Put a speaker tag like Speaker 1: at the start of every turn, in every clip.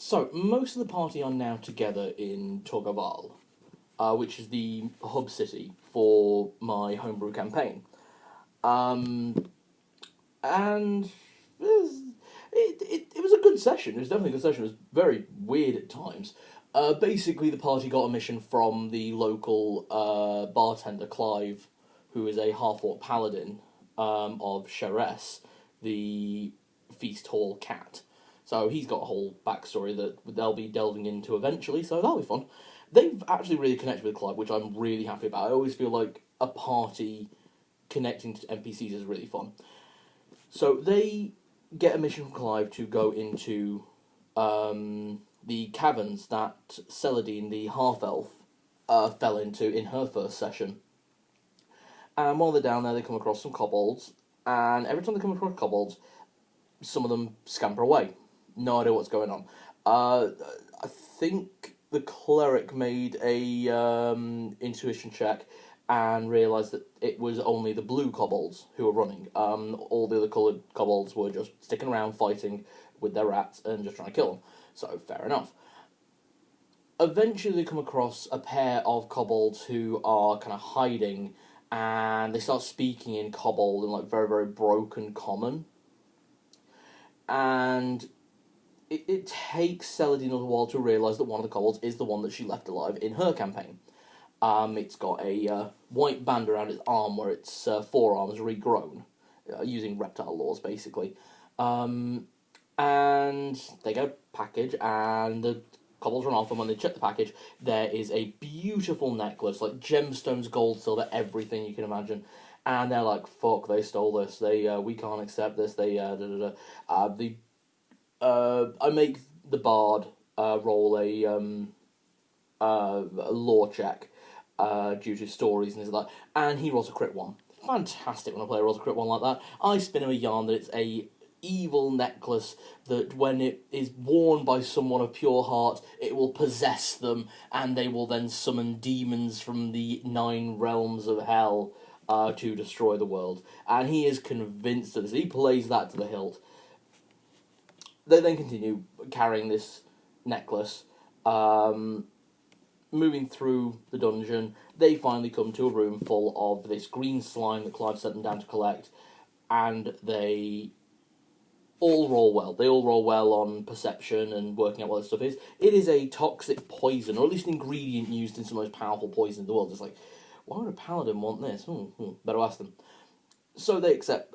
Speaker 1: So, most of the party are now together in Torgaval, which is the hub city for my homebrew campaign. Um, and it was a good session. It was definitely a good session. It was very weird at times. Basically, the party got a mission from the local bartender, Clive, who is a half-orc paladin of Sheres, the Feast Hall cat. So he's got a whole backstory that they'll be delving into eventually, so that'll be fun. They've actually really connected with Clive, which I'm really happy about. I always feel like a party connecting to NPCs is really fun. So they get a mission from Clive to go into the caverns that Celadine, the half-elf, fell into in her first session. And while they're down there, they come across some kobolds, and every time they come across kobolds, some of them scamper away. No idea what's going on. I think the cleric made a intuition check and realised that it was only the blue kobolds who were running. All the other coloured kobolds were just sticking around fighting with their rats and just trying to kill them. So, fair enough. Eventually they come across a pair of kobolds who are kind of hiding, and they start speaking in kobold in like very, very broken common. And it takes Celadine a little while to realise that one of the kobolds is the one that she left alive in her campaign. It's got a white band around its arm where its forearm's regrown, using reptile laws, basically. And they get a package, and the kobolds run off, and when they check the package, there is a beautiful necklace, like gemstones, gold, silver, everything you can imagine. And they're like, fuck, they stole this. We can't accept this. I make the bard roll a lore check due to stories and things like that, and he rolls a crit one. Fantastic when a player rolls a crit one like that. I spin him a yarn that it's a evil necklace that when it is worn by someone of pure heart, it will possess them, and they will then summon demons from the 9 realms of hell to destroy the world. And he is convinced of this. He plays that to the hilt. They then continue carrying this necklace, moving through the dungeon. They finally come to a room full of this green slime that Clive sent them down to collect, and they all roll well. They all roll well on perception and working out what this stuff is. It is a toxic poison, or at least an ingredient used in some of the most powerful poison in the world. It's like, why would a paladin want this? Better ask them. So they accept.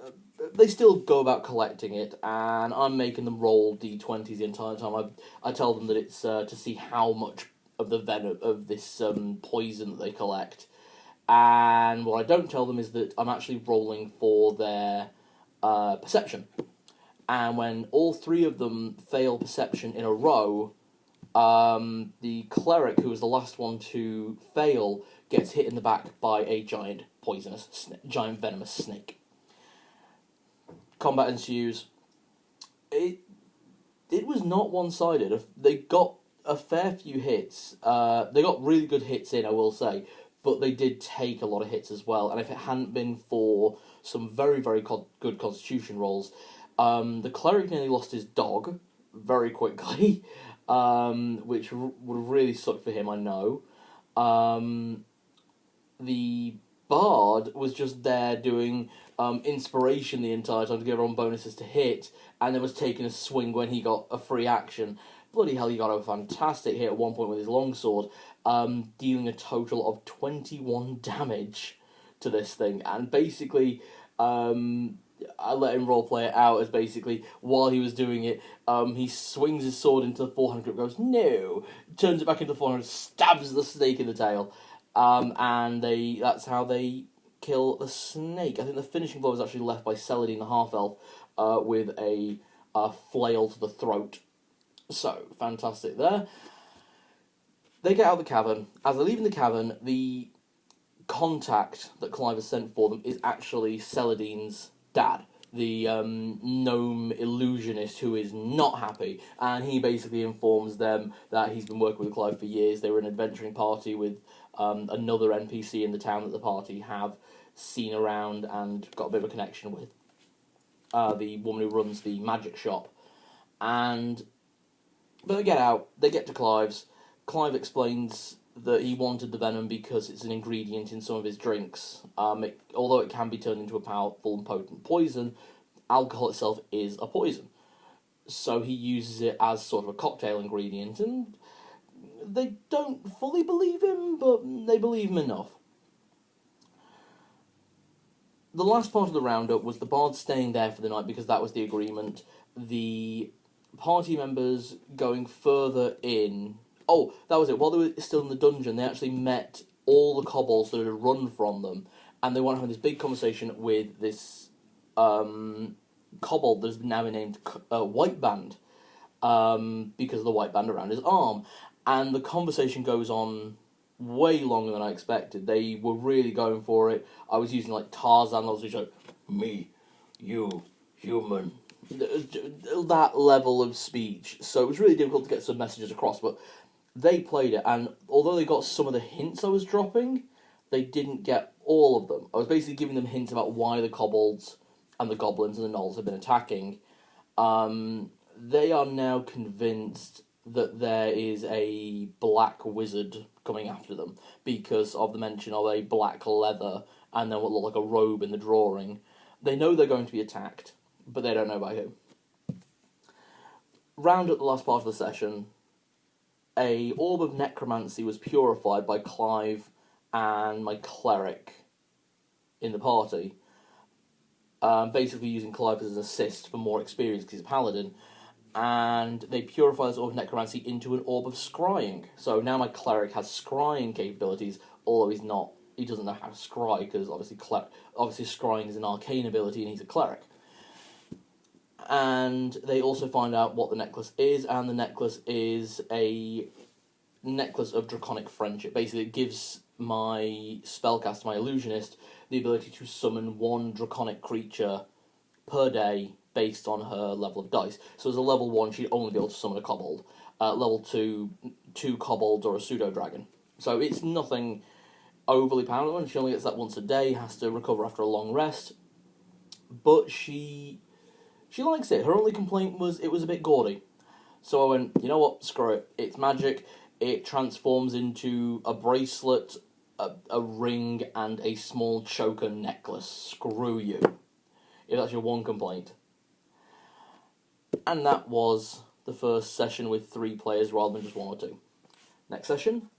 Speaker 1: They still go about collecting it, and I'm making them roll d20s the entire time. I tell them that it's to see how much of the venom of this poison that they collect, and what I don't tell them is that I'm actually rolling for their perception. And when all 3 of them fail perception in a row, the cleric, who was the last one to fail, gets hit in the back by a giant venomous snake. Combat ensues. It was not one-sided. They got a fair few hits. They got really good hits in, I will say, but they did take a lot of hits as well. And if it hadn't been for some very, very good constitution rolls, the cleric nearly lost his dog very quickly, which would have really sucked for him, I know. The bard was just there doing inspiration the entire time to give everyone bonuses to hit, and then was taking a swing when he got a free action. Bloody hell, he got a fantastic hit at one point with his longsword, dealing a total of 21 damage to this thing. And basically, I let him roleplay it out as basically, while he was doing it, he swings his sword into the 400 grip, goes, no, turns it back into 400, stabs the snake in the tail, and that's how they kill the snake. I think the finishing blow was actually left by Celadine, the half-elf, with a flail to the throat. So, fantastic there. They get out of the cavern. As they're leaving the cavern, the contact that Clive has sent for them is actually Celadine's dad, the gnome illusionist who is not happy, and he basically informs them that he's been working with Clive for years. They were an adventuring party with another NPC in the town that the party have seen around and got a bit of a connection with, the woman who runs the magic shop. And But they get out, they get to Clive's. Clive explains that he wanted the venom because it's an ingredient in some of his drinks. Although it can be turned into a powerful and potent poison, alcohol itself is a poison. So he uses it as sort of a cocktail ingredient, and they don't fully believe him, but they believe him enough. The last part of the roundup was the bards staying there for the night because that was the agreement. The party members going further in. Oh, that was it. While they were still in the dungeon, they actually met all the kobolds that had run from them, and they were having this big conversation with this kobold that has now been named White Band, because of the white band around his arm. And the conversation goes on way longer than I expected. They were really going for it. I was using like Tarzan levels, which like, me, you, human. That level of speech. So it was really difficult to get some messages across, but they played it, and although they got some of the hints I was dropping, they didn't get all of them. I was basically giving them hints about why the kobolds and the goblins and the gnolls have been attacking. They are now convinced that there is a black wizard coming after them because of the mention of a black leather and then what looked like a robe in the drawing. They know they're going to be attacked, but they don't know by who. Round at the last part of the session, a orb of necromancy was purified by Clive and my cleric in the party. Basically using Clive as an assist for more experience because he's a paladin. And they purify this orb of necromancy into an orb of scrying. So now my cleric has scrying capabilities, although he doesn't know how to scry, because obviously scrying is an arcane ability and he's a cleric. And they also find out what the necklace is, and the necklace is a necklace of draconic friendship. Basically, it gives my spellcaster, my illusionist, the ability to summon one draconic creature per day based on her level of dice. So as a level 1, she'd only be able to summon a kobold. Level 2, 2 kobolds or a pseudo-dragon. So it's nothing overly powerful, and she only gets that once a day, has to recover after a long rest. But she likes it. Her only complaint was it was a bit gaudy. So I went, you know what, screw it. It's magic. It transforms into a bracelet, a ring, and a small choker necklace. Screw you. If that's your one complaint. And that was the first session with 3 players rather than just 1 or 2. Next session,